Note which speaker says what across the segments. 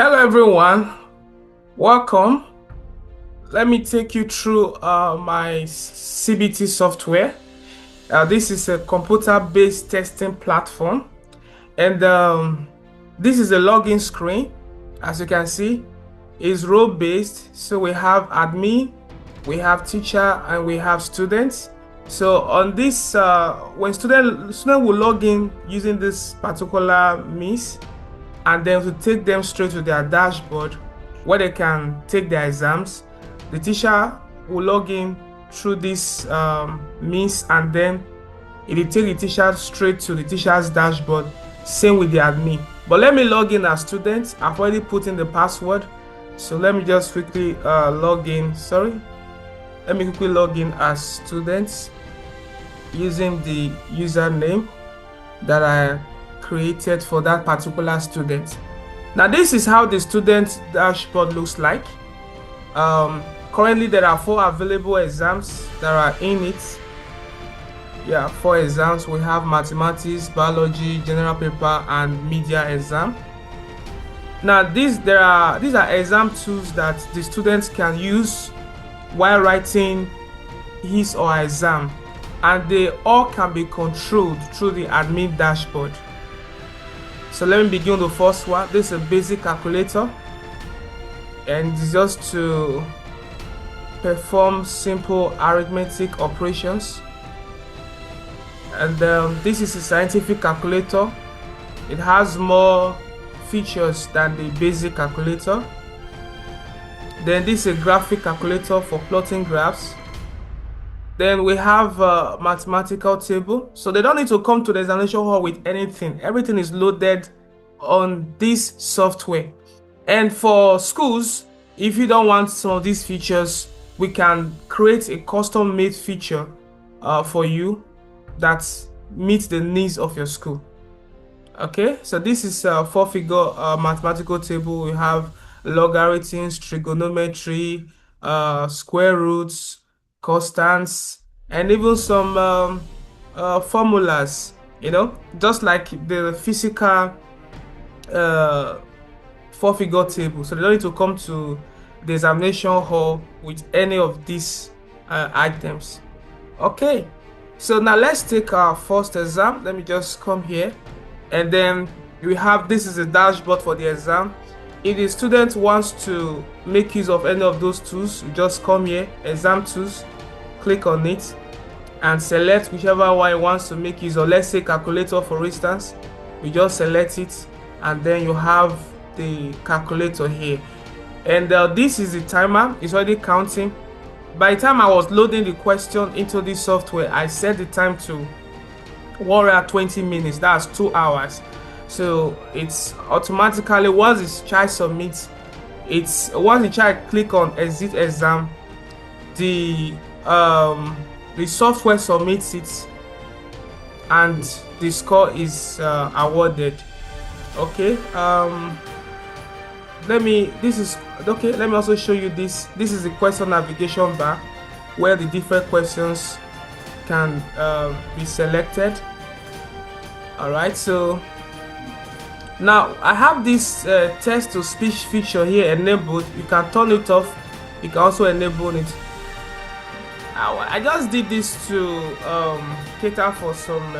Speaker 1: Hello everyone, welcome. Let me take you through my CBT software. This is a computer-based testing platform, and this is a login screen. As you can see, is role-based. So we have admin, we have teacher, and we have students. So on this, when student will log in using this particular means, and then to take them straight to their dashboard where they can take their exams. The teacher will log in through this means, and then it will take the teacher straight to the teacher's dashboard. Same with the admin. But let me log in as student. I've already put in the password, so let me just quickly log in. Let me quickly log in as students using the username that I created for that particular student. Now this is how the student dashboard looks like. Currently there are 4 available exams that are in it. 4 exams. We have mathematics, biology, general paper, and media exam. Now these are exam tools that the students can use while writing his or her exam, and they all can be controlled through the admin dashboard. So let me begin the first one. This is a basic calculator, and it's just to perform simple arithmetic operations. And this is a scientific calculator. It has more features than the basic calculator. Then this is a graphic calculator for plotting graphs. Then we have a mathematical table. So they don't need to come to the examination hall with anything. Everything is loaded on this software. And for schools, if you don't want some of these features, we can create a custom-made feature for you that meets the needs of your school. Okay, so this is a 4-figure mathematical table. We have logarithms, trigonometry, square roots, constants, and even some formulas, just like the physical 4-figure table. So they don't need to come to the examination hall with any of these items. Okay, so now let's take our first exam. Let me just come here, and then we have, this is a dashboard for the exam. If the student wants to make use of any of those tools, you just come here, exam tools, click on it, and select whichever one you want to make use of. Let's say calculator, for instance. You just select it, and then you have the calculator here. And this is the timer. It's already counting. By the time I was loading the question into this software, I set the time to 120 minutes. That's 2 hours. So it's automatically, once the child submits, once the child click on exit exam, the software submits it, and the score is awarded. Okay, let me also show you this. This is the question navigation bar where the different questions can be selected. All right, so now I have this text to speech feature here enabled. You can turn it off. You can also enable it. I just did this to cater for some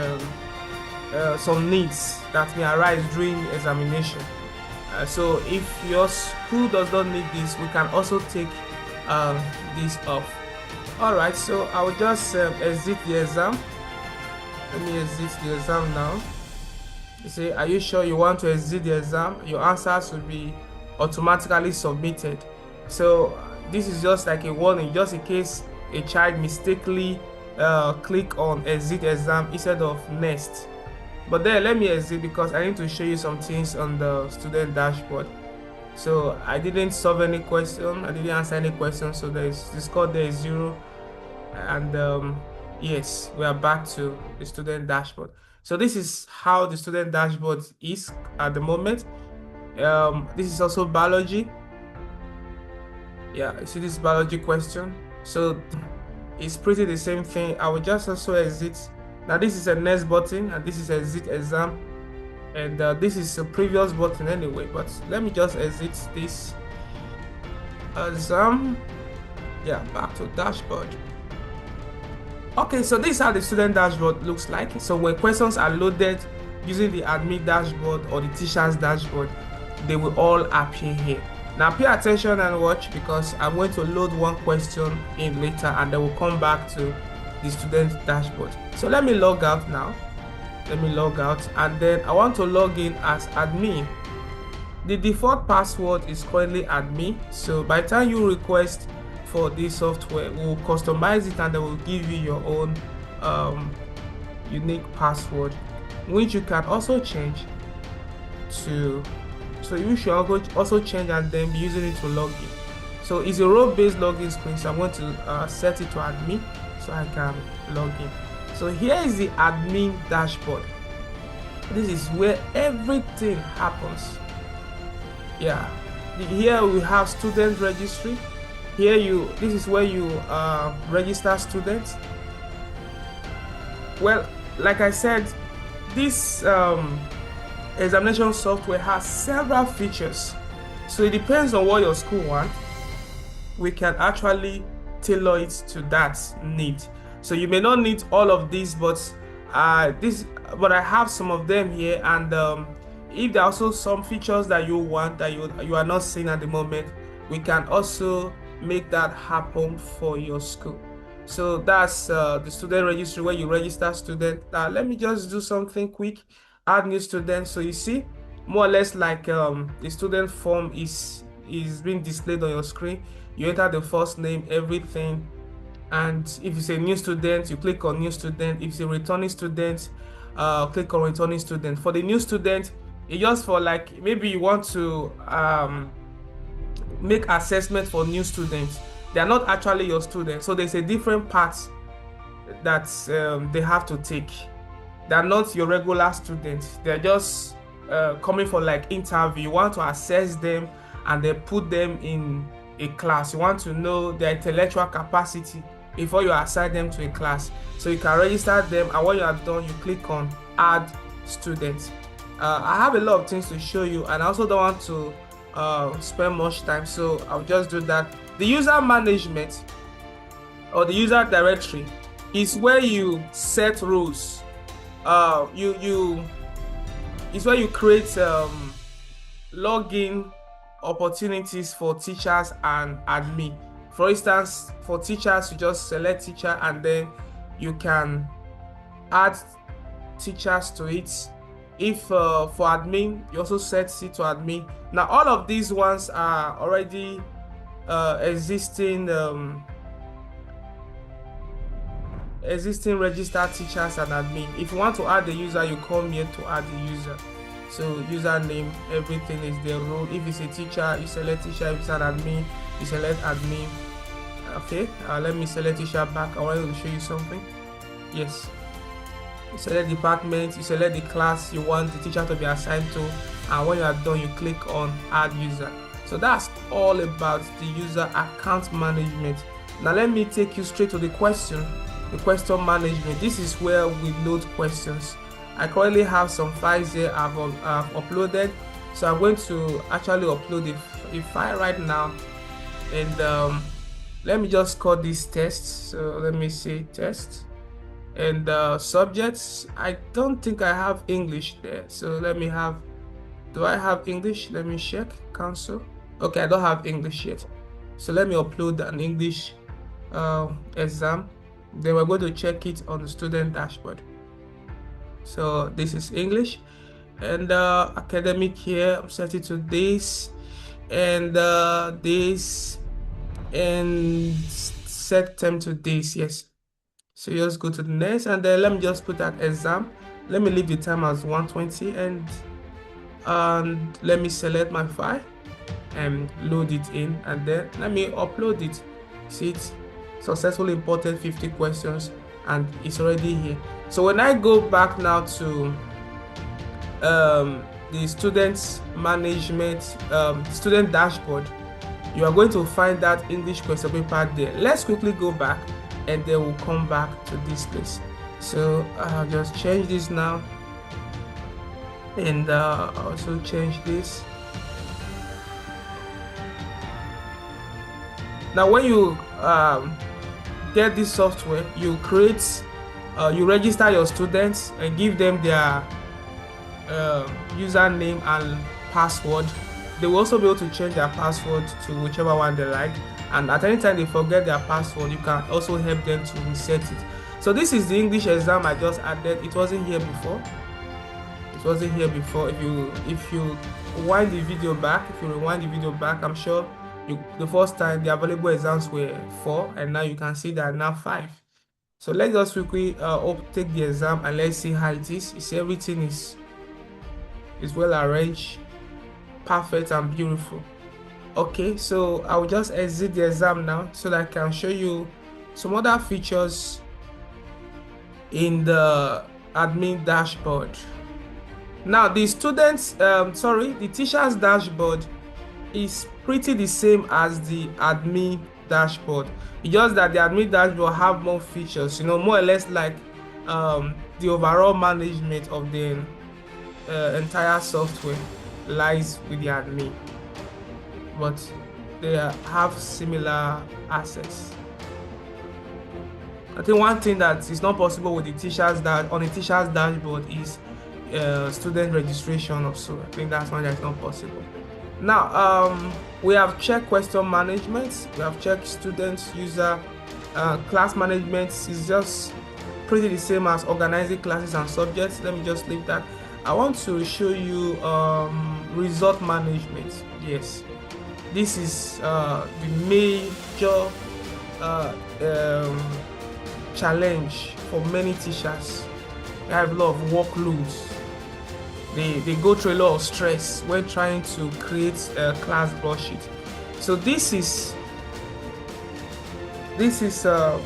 Speaker 1: needs that may arise during examination. So if your school does not need this, we can also take this off. All right, so I will just exit the exam. Let me exit the exam now. You say, are you sure you want to exit the exam? Your answers will be automatically submitted. So this is just like a warning, just in case a child mistakenly click on exit exam instead of next. But then let me exit because I need to show you some things on the student dashboard. So I didn't solve any question, I didn't answer any questions, so the score there is 0. And yes, we are back to the student dashboard. So this is how the student dashboard is at the moment. This is also biology. You see this biology question. So it's pretty the same thing. I will just also exit. Now this is a next button, and this is exit exam. And this is a previous button anyway, but let me just exit this yeah, back to dashboard. Okay, so this is how the student dashboard looks like. So when questions are loaded using the admin dashboard or the teacher's dashboard, they will all appear here. Now pay attention and watch, because I'm going to load one question in later and then we'll come back to the student dashboard. So let me log out now. Let me log out, and then I want to log in as admin. The default password is currently admin, so by the time you request for this software, we'll customize it and then we'll give you your own unique password, which you can also change to, so you should also change and then be using it to log in. So it's a role-based login screen, so I'm going to set it to admin so I can log in. So here is the admin dashboard. This is where everything happens. Yeah, here we have student registry. This is where you register students. Well, like I said, this examination software has several features, so it depends on what your school wants. We can actually tailor it to that need. So you may not need all of these, but I have some of them here, and if there are also some features that you want that you are not seeing at the moment, we can also make that happen for your school. So that's the student registry, where you register students. Now let me just do something quick. Add new students. So you see, more or less like the student form is being displayed on your screen. You enter the first name, everything, and if it's a new student, you click on new student. If it's a returning student, click on returning student. For the new student, it's just for like maybe you want to make assessment for new students. They are not actually your students, so there's a different path that they have to take. They're not your regular students. They're just coming for like interview. You want to assess them and then put them in a class. You want to know their intellectual capacity before you assign them to a class. So you can register them, and when you are done, you click on add students. I have a lot of things to show you, and I also don't want to spend much time, so I'll just do that. The user management or the user directory is where you set rules. It's where you create login opportunities for teachers and admin. For instance, for teachers, you just select teacher and then you can add teachers to it. If for admin, you also set it to admin. Now all of these ones are already existing registered teachers and admin. If you want to add the user, you come here to add the user. So username, everything is there. Role, if it's a teacher, you select teacher. If it's an admin, you select admin. Okay, let me select teacher back. I want to show you something. Yes, you select department, you select the class you want the teacher to be assigned to, and when you are done, you click on add user. So that's all about the user account management. Now let me take you straight to the question management. This is where we load questions. I currently have some files here I've uploaded, so I'm going to actually upload a file right now, and let me just call this test. So let me say test, and subjects, I don't think I have English there, so let me have, do I have English? Let me check. Cancel. Okay, I don't have English yet, so let me upload an English exam. Then we're going to check it on the student dashboard. So this is English, and academic here, I'm set it to this and this, and set them to this. Yes, so just go to the next, and then let me just put that exam. Let me leave the time as 120, and let me select my file and load it in, and then let me upload it. See, it successfully imported 50 questions and it's already here. So when I go back now to the students management student dashboard, you are going to find that English question paper there. Let's quickly go back and then we'll come back to this place. So I'll just change this now. And also change this. Now when you get this software, you create you register your students and give them their username and password. They will also be able to change their password to whichever one they like, and at any time they forget their password, you can also help them to reset it. So this is the English exam I just added. It wasn't here before. If you rewind the video back, I'm sure the first time the available exams were 4, and now you can see that now 5. So let's just quickly take the exam and let's see how it is. You see, everything is well arranged, perfect and beautiful. Okay, so I will just exit the exam now so that I can show you some other features in the admin dashboard. Now the the teacher's dashboard is pretty the same as the admin dashboard. It's just that the admin dashboard have more features, more or less like the overall management of the entire software lies with the admin, but they have similar assets. I think one thing that is not possible with the teacher's dashboard is student registration also. I think that's one that's not possible. Now we have checked question management, we have checked students, user, class management is just pretty the same as organizing classes and subjects. Let me just leave that. I want to show you result management. Yes, this is the major challenge for many teachers. They have a lot of workloads. They go through a lot of stress when trying to create a class broadsheet. So this is the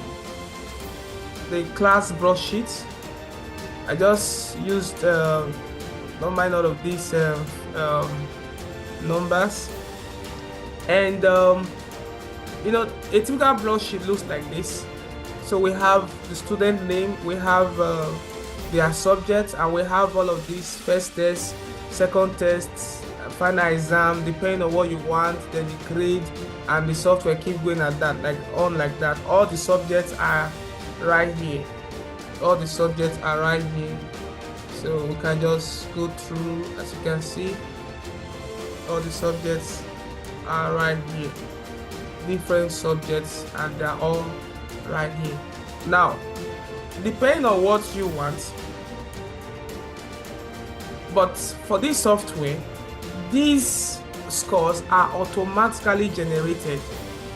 Speaker 1: class broadsheet. I just used don't mind all of these numbers, and a typical broadsheet looks like this. So we have the student name, we have their subjects, and we have all of these: first test, second test, final exam, depending on what you want, then the grade, and the software keep going at that, like that. All the subjects are right here. So we can just go through. As you can see, all the subjects are right here, different subjects, and they're all right here. Now, depending on what you want, but for this software, these scores are automatically generated.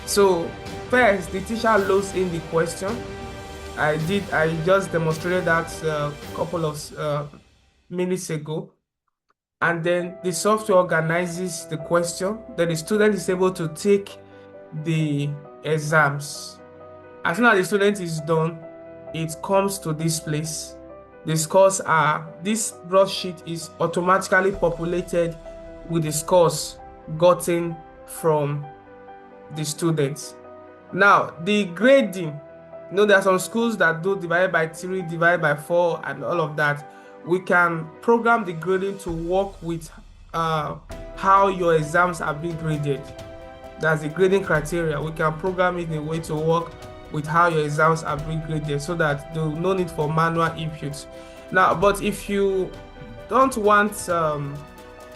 Speaker 1: So first, the teacher loads in the question. I just demonstrated that a couple of minutes ago, and then the software organizes the question. Then the student is able to take the exams. As soon as the student is done, it comes to this place. The scores this broadsheet is automatically populated with the scores gotten from the students. Now, the grading, there are some schools that do divided by 3, divided by 4, and all of that. We can program the grading to work with how your exams are being graded. That's the grading criteria. We can program it in a way to work with how your exams are being graded, so that there no need for manual inputs. Now, but if you don't want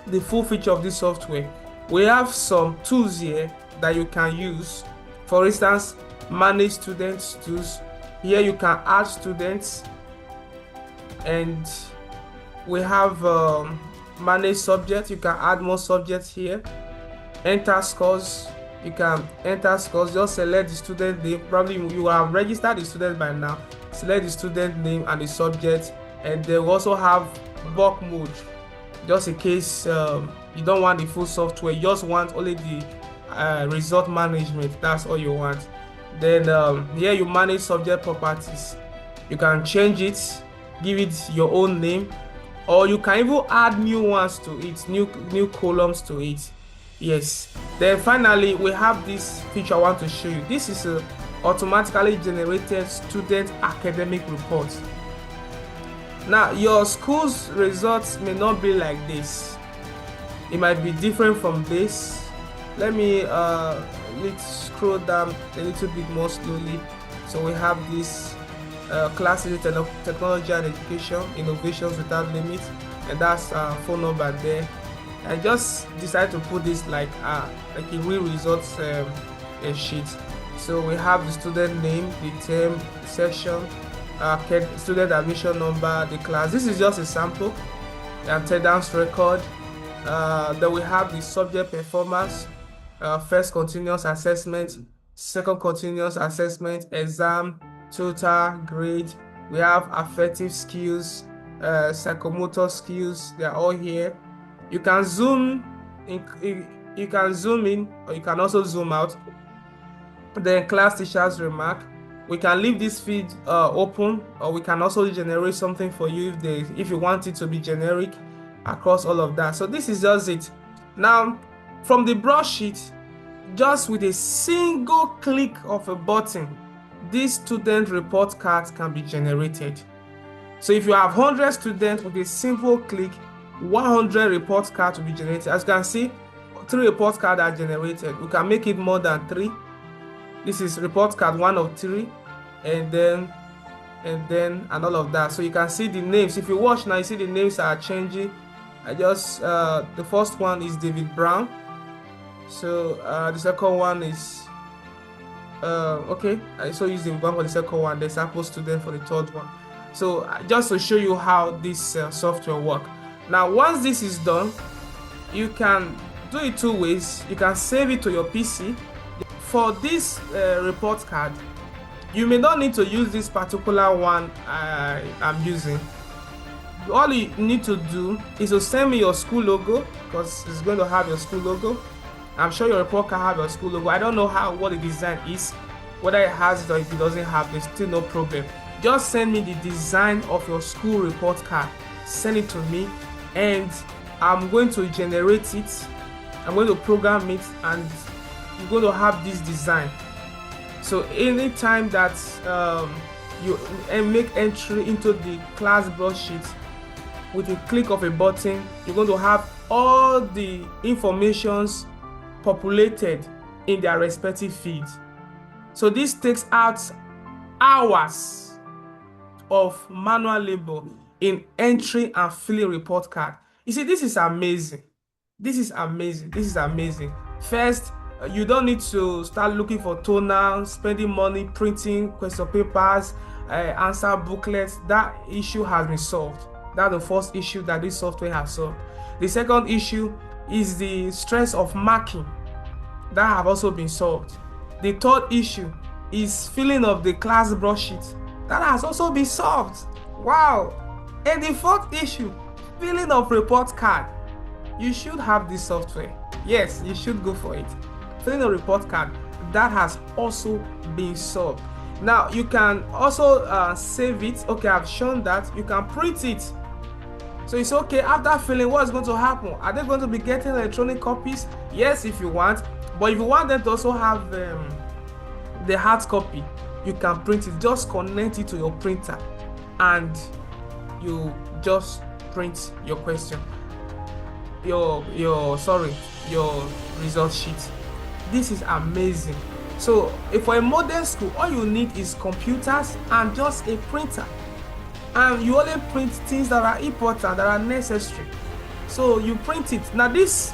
Speaker 1: the full feature of this software, we have some tools here that you can use. For instance, manage students tools. Here you can add students, and we have manage subjects. You can add more subjects here. Enter scores. You can enter scores. Just select the student name. Probably you have registered the student by now. Select the student name and the subject, and they will also have bulk mode, just in case you don't want the full software. You just want only the result management. That's all you want. Then here you manage subject properties. You can change it, give it your own name, or you can even add new ones to it, new columns to it. Yes. Then finally, we have this feature I want to show you. This is a automatically generated student academic report. Now, your school's results may not be like this. It might be different from this. Let me let's scroll down a little bit more slowly. So we have this class in technology and education, innovations without limits, and that's phone number there. I just decided to put this like a real results sheet. So we have the student name, the term, section, student admission number, the class. This is just a sample. Attendance record. Then we have the subject performance, first continuous assessment, second continuous assessment, exam, total grade. We have affective skills, psychomotor skills. They are all here. You can zoom in, you can zoom in, or you can also zoom out. Then class teacher's remark. We can leave this feed open, or we can also generate something for you if you want it to be generic across all of that. So this is just it. Now, from the broadsheet, just with a single click of a button, this student report card can be generated. So if you have 100 students, with a simple click, 100 report cards will be generated. As you can see, 3 report cards are generated. We can make it more than 3. This is report card 1 of 3, and all of that. So you can see the names. If you watch now, you see the names are changing. I just the first one is David Brown. So the second one is okay. I also use the one for the second one, the sample student for the third one. So just to show you how this software works. Now, once this is done, you can do it 2 ways. You can save it to your PC. For this report card, you may not need to use this particular one I'm using. All you need to do is to send me your school logo, because it's going to have your school logo. I'm sure your report card have your school logo. I don't know what the design is, whether it has it or if it doesn't have, there's still no problem. Just send me the design of your school report card. Send it to me, and I'm going to generate it. I'm going to program it, and you're going to have this design. So anytime that you make entry into the class broadsheet with a click of a button, you're going to have all the informations populated in their respective fields. So this takes out hours of manual labor in entry and filling report card. You see, this is amazing. This is amazing. This is amazing. First, you don't need to start looking for toner, spending money printing question papers, answer booklets. That issue has been solved. That's the first issue that this software has solved. The second issue is the stress of marking. That have also been solved. The third issue is filling of the class broadsheet. That has also been solved. Wow. And the fourth issue, filling of report card. You should have this software. Yes, you should go for it. Filling a report card, that has also been solved. Now you can also save it. Okay, I've shown that. You can print it. So it's okay. After filling, what's going to happen? Are they going to be getting electronic copies? Yes, if you want. But if you want them to also have the hard copy, you can print it. Just connect it to your printer, and you just print your question. Your result sheet. This is amazing. So if for a modern school, all you need is computers and just a printer, and you only print things that are important, that are necessary. So you print it. Now this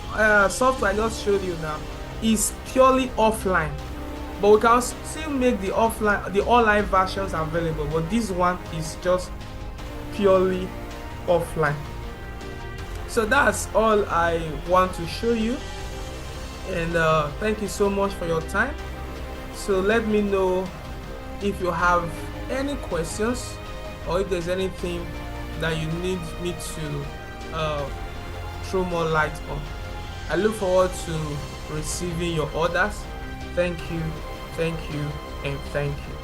Speaker 1: software I just showed you now is purely offline, but we can still make the online versions available, but this one is just purely offline. So that's all I want to show you, and thank you so much for your time. So let me know if you have any questions, or if there's anything that you need me to throw more light on. I look forward to receiving your orders. Thank you, and thank you.